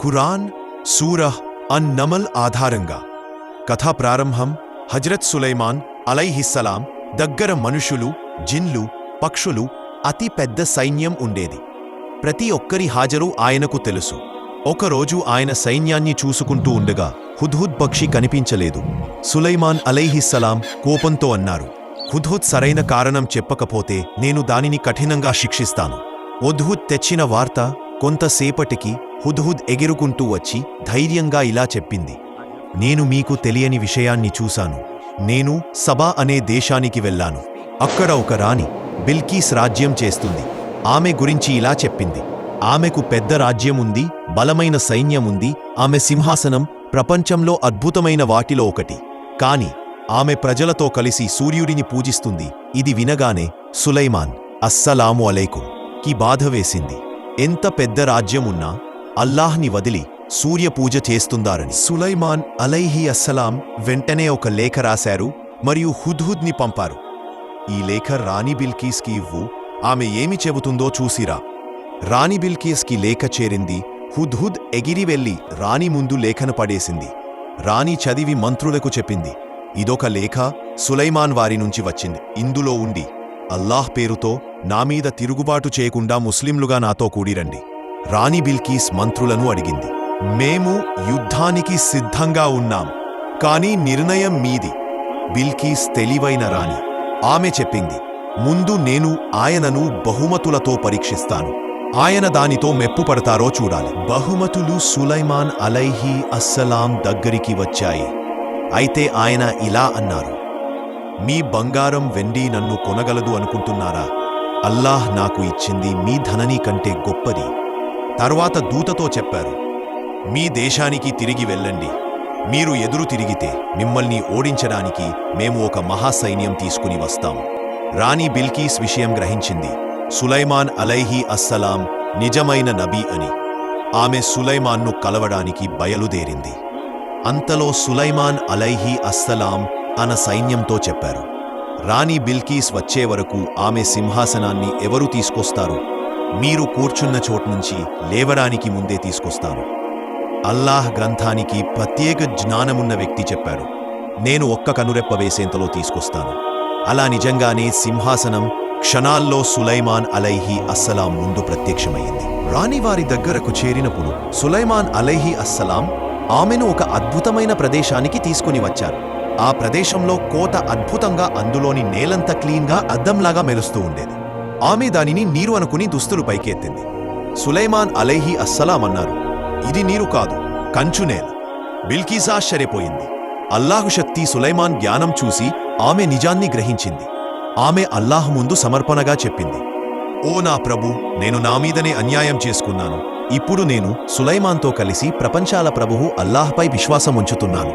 ఖురాన్ సూరహ్ అన్ నమల్ ఆధారంగా కథా ప్రారంభం. హజ్రత్ సులైమాన్ అలైహిస్సలాం దగ్గర మనుషులు, జిన్లు, పక్షులు, అతి పెద్ద సైన్యం ఉండేది. ప్రతి ఒక్కరి హాజరు ఆయనకు తెలుసు. ఒకరోజు ఆయన సైన్యాన్ని చూసుకుంటూ ఉండగా హుద్హుద్ పక్షి కనిపించలేదు. సులైమాన్ అలైహిస్సలాం కోపంతో అన్నారు, హుద్హుద్ సరైన కారణం చెప్పకపోతే నేను దానిని కఠినంగా శిక్షిస్తాను. హుద్హుద్ తెచ్చిన వార్త కొంతసేపటికి హుద్హుద్ ఎగిరుకుంటూ వచ్చి ధైర్యంగా ఇలా చెప్పింది, నేను మీకు తెలియని విషయాన్ని చూశాను. నేను సబా అనే దేశానికి వెళ్ళాను. అక్కడ ఒక రాణి బిల్కీస్ రాజ్యం చేస్తుంది. ఆమె గురించి ఇలా చెప్పింది, ఆమెకు పెద్ద రాజ్యం ఉంది, బలమైన సైన్యం ఉంది, ఆమె సింహాసనం ప్రపంచంలో అద్భుతమైన వాటిలో ఒకటి. కాని ఆమె ప్రజలతో కలిసి సూర్యుడిని పూజిస్తుంది. ఇది వినగానే సులైమాన్ అస్సలాము అలైకుం కి బాధ వేసింది. ఎంత పెద్ద రాజ్యం ఉన్నా అల్లాహ్ని వదిలి సూర్యపూజ చేస్తుందారని. సులైమాన్ అలైహి అస్సలాం వెంటనే ఒక లేఖ రాశారు మరియు హుద్హుద్ని పంపారు. ఈ లేఖ రాణి బిల్కీస్కి ఇవ్వు, ఆమె ఏమి చెబుతుందో చూసిరా. రాణి బిల్కీస్కి లేఖ చేరింది. హుద్హుద్ ఎగిరి వెళ్లి రాణి ముందు లేఖను పడేసింది. రాణి చదివి మంత్రులకు చెప్పింది, ఇదొక లేఖ సులైమాన్ వారి నుంచి వచ్చింది. ఇందులో ఉండి అల్లాహ్ పేరుతో నామీద తిరుగుబాటు చేయకుండా ముస్లింలుగా నాతో కూడిరండి. రాణి బిల్కీస్ మంత్రులను అడిగింది, మేము యుద్ధానికి సిద్ధంగా ఉన్నాం, కానీ నిర్ణయం మీది. బిల్కీస్ తెలివైన రాణి. ఆమె చెప్పింది, ముందు నేను ఆయనను బహుమతులతో పరీక్షిస్తాను. ఆయన దానితో మెప్పుపడతారో చూడాలి. బహుమతులు సులైమాన్ అలైహి అస్సలాం దగ్గరికి వచ్చాయి. అయితే ఆయన ఇలా అన్నారు, మీ బంగారం వెండి నన్ను కొనగలదు అనుకుంటున్నారా? అల్లాహ్ నాకు ఇచ్చింది మీ ధనని కంటే గొప్పది. తర్వాత దూతతో చెప్పారు, మీ దేశానికి తిరిగి వెళ్ళండి. మీరు ఎదురు తిరిగితే మిమ్మల్ని ఓడించడానికి మేము ఒక మహాసైన్యం తీసుకుని వస్తాం. రాణి బిల్కీస్ విషయం గ్రహించింది. సులైమాన్ అలైహి అస్సలాం నిజమైన నబీ అని. ఆమె సులైమాన్ను కలవడానికి బయలుదేరింది. అంతలో సులైమాన్ అలైహి అస్సలాం అన సైన్యంతో చెప్పారు, రాణి బిల్కీస్ వచ్చే వరకు ఆమె సింహాసనాన్ని ఎవరు తీసుకొస్తారు? మీరు కూర్చున్న చోట్నుంచి లేవడానికి ముందే తీసుకొస్తాను. అల్లాహ్ గ్రంథానికి ప్రత్యేక జ్ఞానమున్న వ్యక్తి చెప్పారు, నేను ఒక్క కనురెప్ప వేసేంతలో తీసుకొస్తాను. అలా నిజంగానే సింహాసనం క్షణాల్లో సులైమాన్ అలైహి అస్సలాం ముందు ప్రత్యక్షమయ్యింది. రాణివారి దగ్గరకు చేరినప్పుడు సులైమాన్ అలైహి అస్సలాం ఆమెను ఒక అద్భుతమైన ప్రదేశానికి తీసుకుని వచ్చారు. ఆ ప్రదేశంలో కోట అద్భుతంగా, అందులోని నేలంతా క్లీన్గా అద్దంలాగా మెరుస్తూ ఉండేది. ఆమె దానిని నీరు అనుకుని దుస్తులు పైకెత్తింది. సులైమాన్ అలైహి అస్సలాం అన్నారు, ఇది నీరు కాదు, కంచునేల. బిల్కీస్ ఆశ్చర్యపోయింది. అల్లాహు శక్తి, సులైమాన్ జ్ఞానం చూసి ఆమె నిజాన్ని గ్రహించింది. ఆమె అల్లాహ్ ముందు సమర్పణగా చెప్పింది, ఓ నా ప్రభు, నేను నామీదనే అన్యాయం చేసుకున్నాను. ఇప్పుడు నేను సులైమాన్తో కలిసి ప్రపంచాల ప్రభువు అల్లాహ్పై విశ్వాసం ఉంచుతున్నాను.